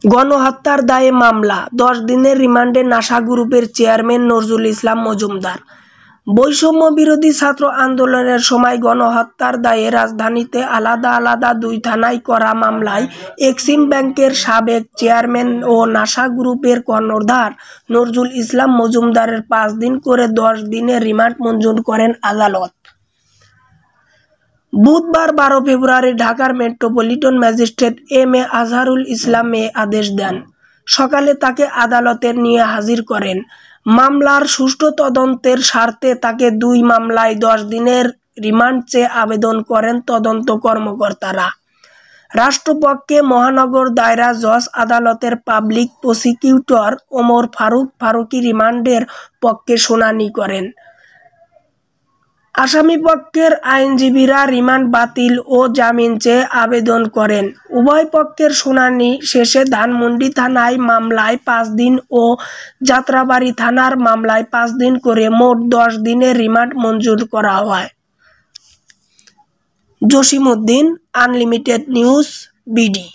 গণহত্যার দায়ে মামলা, 10 দিনের রিমান্ডে নাশা গ্রুপের চেয়ারম্যান নজরুল ইসলাম মজুমদার। বৈষম্য বিরোধী ছাত্র আন্দোলনের সময় গণহত্যার দায়ে রাজধানীতে আলাদা আলাদা 2 থানায় করা মামলায় এক্সিম ব্যাংকের সাবেক চেয়ারম্যান ও নাশা গ্রুপের কর্ণধার নজরুল ইসলাম মজুমদারের 5 দিন করে 10 দিনের রিমান্ড মঞ্জুর করেন আদালত। বুধবার 12 ফেব্রুয়ারি ঢাকার metropolitan magistrate M A. Azharul Islam আদেশ দেন। সকালে তাকে আদালতে নিয়ে হাজির করেন। মামলার সুষ্ঠু তদন্তের স্বার্থে তাকে 2 মামলায় 10 দিনের রিমান্ড চেয়ে আবেদন করেন তদন্ত কর্মকর্তারা। রাষ্ট্রপক্ষে মহানগর দায়রা জজ আদালতের পাবলিক প্রসিকিউটর ওমর ফারুকী রিমান্ডের পক্ষে শুনানি করেন। আসামিপক্ষের আইনজীবীরা রিমান্ড বাতিল ও জামিন চেয়ে আবেদন করেন। উভয় পক্ষের শুনানি শেষে ধানমন্ডি থানায় মামলায় 5 দিন ও যাত্রাবাড়ী থানার মামলায় 5 দিন করে মোট 10 দিনের রিমান্ড মঞ্জুর করা হয়। Jasim Uddin, unlimited news, BD.